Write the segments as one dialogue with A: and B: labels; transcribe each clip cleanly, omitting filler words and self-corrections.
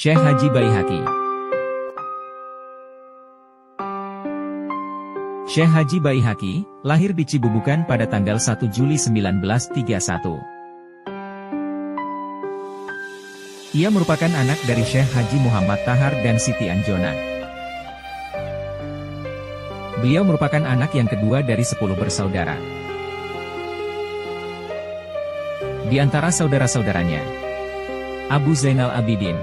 A: Syekh Haji Baihaqi. Syekh Haji Baihaqi, lahir di Cibubukan pada tanggal 1 Juli 1931. Ia merupakan anak dari Syekh Haji Muhammad Tahar dan Siti Anjona. Beliau merupakan anak yang kedua dari 10 bersaudara. Di antara saudara-saudaranya, Abu Zainal Abidin,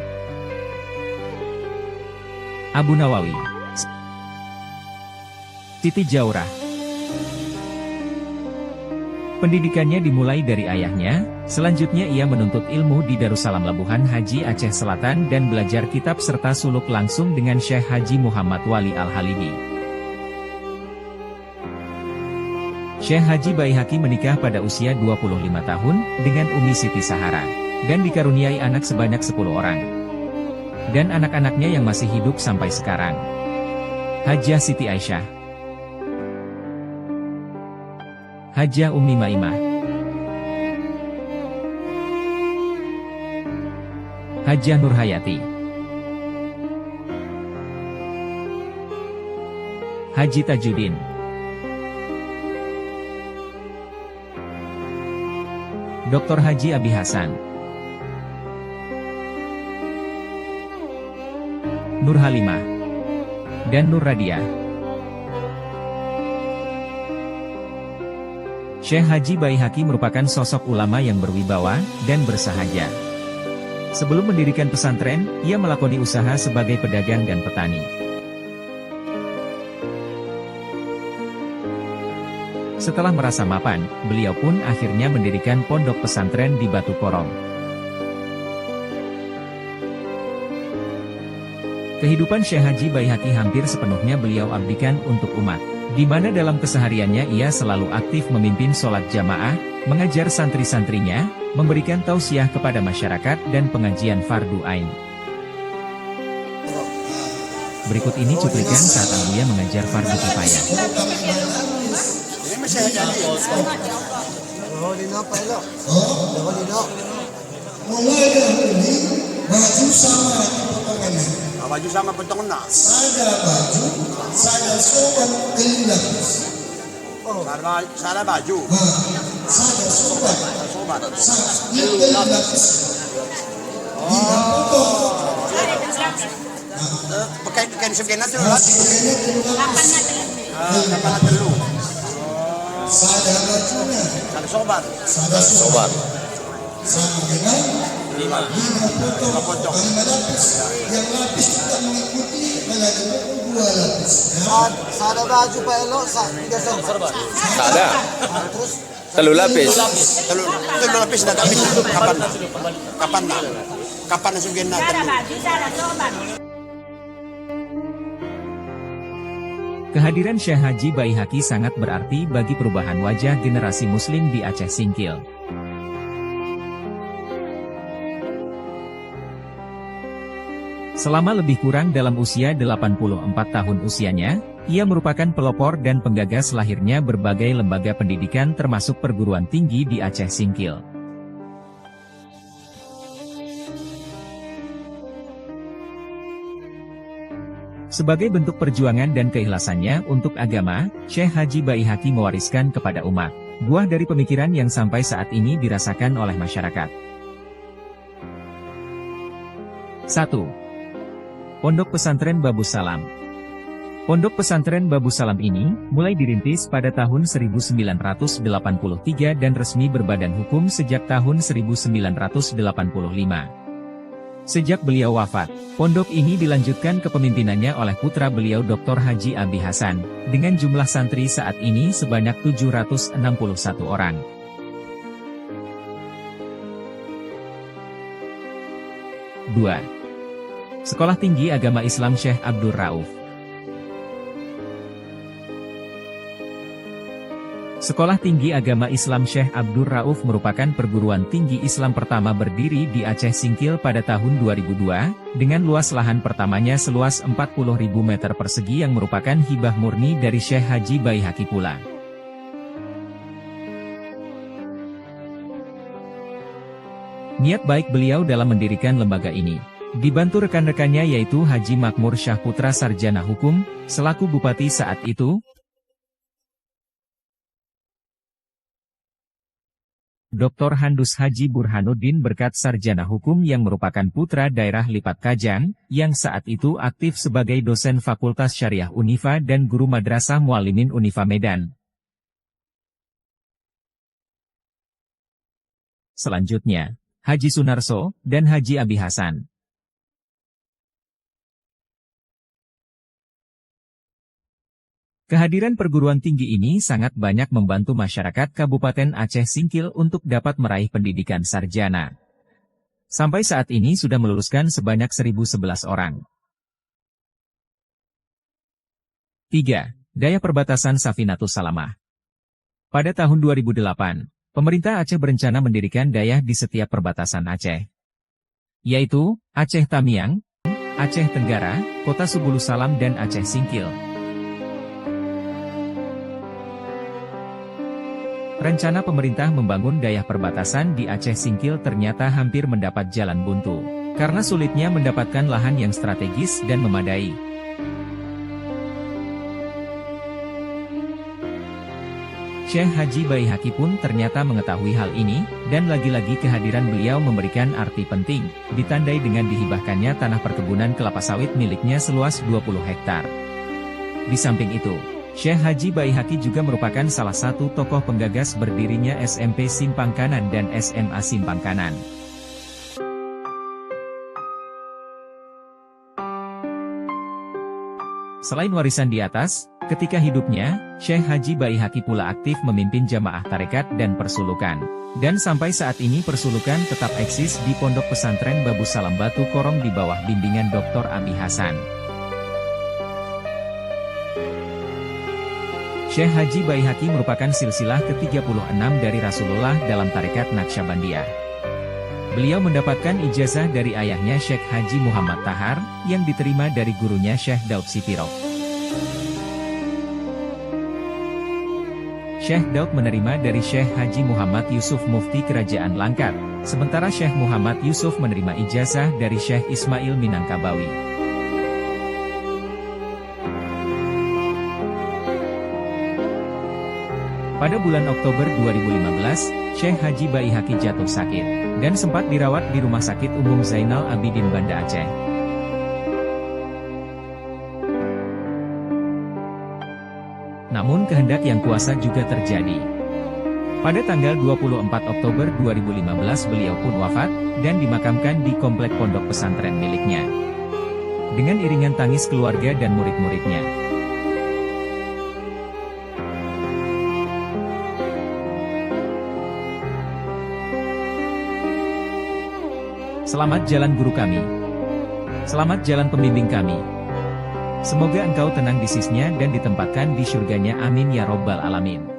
A: Abu Nawawi, Siti Jaurah. Pendidikannya dimulai dari ayahnya, selanjutnya ia menuntut ilmu di Darussalam Labuhan Haji Aceh Selatan dan belajar kitab serta suluk langsung dengan Syekh Haji Muhammad Wali Al-Halibi. Syekh Haji Baihaqi menikah pada usia 25 tahun dengan Umi Siti Sahara, dan dikaruniai anak sebanyak 10 orang. Dan anak-anaknya yang masih hidup sampai sekarang: Hajah Siti Aisyah, Hajah Ummi Maimah, Hajah Nurhayati, Haji Tajuddin, Dr. Haji Abi Hasan, Nur Halimah, dan Nur Radia. Syekh Haji Baihaqi merupakan sosok ulama yang berwibawa dan bersahaja. Sebelum mendirikan pesantren, ia melakoni usaha sebagai pedagang dan petani. Setelah merasa mapan, beliau pun akhirnya mendirikan pondok pesantren di Batu Porong. Kehidupan Syekh Haji Baihaqi hampir sepenuhnya beliau abdikan untuk umat, di mana dalam kesehariannya ia selalu aktif memimpin sholat jamaah, mengajar santri-santrinya, memberikan tausiah kepada masyarakat dan pengajian fardu ain. Berikut ini cuplikan saat Abuya mengajar fardu kifayah.
B: Mulai dari ini, baju sama potongannya.
C: Baju sama potongan.
B: Sada baju, sada soban lapis.
C: Sada baju.
B: Sada soban.
C: Sobat.
B: Sada lapis.
C: Pakai kain sebenarnya tu.
B: Kapan
C: dulu.
B: Sada bajunya.
C: Sada sobat.
B: Sada soban. Sama dengan 5 potong. 5 lapis. Yang lapis tidak mengikuti melainkan 2 lapis.
D: Sada baju Pak Elo, 3 sobat.
E: Ada.
D: Terus
E: Telur lapis.
C: Telur lapis dah habis. Kapan sebenarnya telur?
A: Kehadiran Syekh Haji Baihaqi sangat berarti bagi perubahan wajah generasi Muslim di Aceh Singkil. Selama lebih kurang dalam usia 84 tahun usianya, ia merupakan pelopor dan penggagas lahirnya berbagai lembaga pendidikan termasuk perguruan tinggi di Aceh Singkil. Sebagai bentuk perjuangan dan keikhlasannya untuk agama, Syekh Haji Baihaqi mewariskan kepada umat buah dari pemikiran yang sampai saat ini dirasakan oleh masyarakat. 1. Pondok Pesantren Babu Salam. Pondok Pesantren Babu Salam ini mulai dirintis pada tahun 1983 dan resmi berbadan hukum sejak tahun 1985. Sejak beliau wafat, pondok ini dilanjutkan kepemimpinannya oleh putra beliau Dr. Haji Abi Hasan, dengan jumlah santri saat ini sebanyak 761 orang. 2. Sekolah Tinggi Agama Islam Syekh Abdur Rauf. Sekolah Tinggi Agama Islam Syekh Abdur Rauf merupakan perguruan tinggi Islam pertama berdiri di Aceh Singkil pada tahun 2002, dengan luas lahan pertamanya seluas 40.000 meter persegi yang merupakan hibah murni dari Syekh Haji Baihaqi pula. Niat baik beliau dalam mendirikan lembaga ini Dibantu rekan-rekannya yaitu Haji Makmur Syahputra Sarjana Hukum, selaku Bupati saat itu, Dr. Handus Haji Burhanuddin Berkat Sarjana Hukum yang merupakan putra daerah Lipat Kajang, yang saat itu aktif sebagai dosen Fakultas Syariah Unifa dan guru Madrasah Muallimin Unifa Medan. Selanjutnya, Haji Sunarso, dan Haji Abi Hasan. Kehadiran perguruan tinggi ini sangat banyak membantu masyarakat Kabupaten Aceh Singkil untuk dapat meraih pendidikan sarjana. Sampai saat ini sudah meluluskan sebanyak 1.011 orang. 3. Daya Perbatasan Safinatus Salamah. Pada tahun 2008, pemerintah Aceh berencana mendirikan daya di setiap perbatasan Aceh, yaitu Aceh Tamiang, Aceh Tenggara, Kota Subulu Salam dan Aceh Singkil. Rencana pemerintah membangun daya perbatasan di Aceh Singkil ternyata hampir mendapat jalan buntu, karena sulitnya mendapatkan lahan yang strategis dan memadai. Syekh Haji Baihaqi pun ternyata mengetahui hal ini, dan lagi-lagi kehadiran beliau memberikan arti penting, ditandai dengan dihibahkannya tanah perkebunan kelapa sawit miliknya seluas 20 hektar. Di samping itu, Syekh Haji Baihaqi juga merupakan salah satu tokoh penggagas berdirinya SMP Simpang Kanan dan SMA Simpang Kanan. Selain warisan di atas, ketika hidupnya, Syekh Haji Baihaqi pula aktif memimpin jamaah tarekat dan persulukan. Dan sampai saat ini persulukan tetap eksis di Pondok Pesantren Babu Salam Batu Korong di bawah bimbingan Dr. Abi Hasan. Syekh Haji Baihaqi merupakan silsilah ke-36 dari Rasulullah dalam tarekat Naqsyabandiyah. Beliau mendapatkan ijazah dari ayahnya Syekh Haji Muhammad Tahar, yang diterima dari gurunya Syekh Daud Sipirok. Syekh Daud menerima dari Syekh Haji Muhammad Yusuf Mufti Kerajaan Langkat, sementara Syekh Muhammad Yusuf menerima ijazah dari Syekh Ismail Minangkabawi. Pada bulan Oktober 2015, Syekh Haji Baihaqi jatuh sakit, dan sempat dirawat di Rumah Sakit Umum Zainal Abidin Banda Aceh. Namun kehendak yang kuasa juga terjadi. Pada tanggal 24 Oktober 2015 beliau pun wafat, dan dimakamkan di komplek pondok pesantren miliknya, dengan iringan tangis keluarga dan murid-muridnya. Selamat jalan guru kami. Selamat jalan pembimbing kami. Semoga engkau tenang di sisinya dan ditempatkan di surganya, amin ya robbal alamin.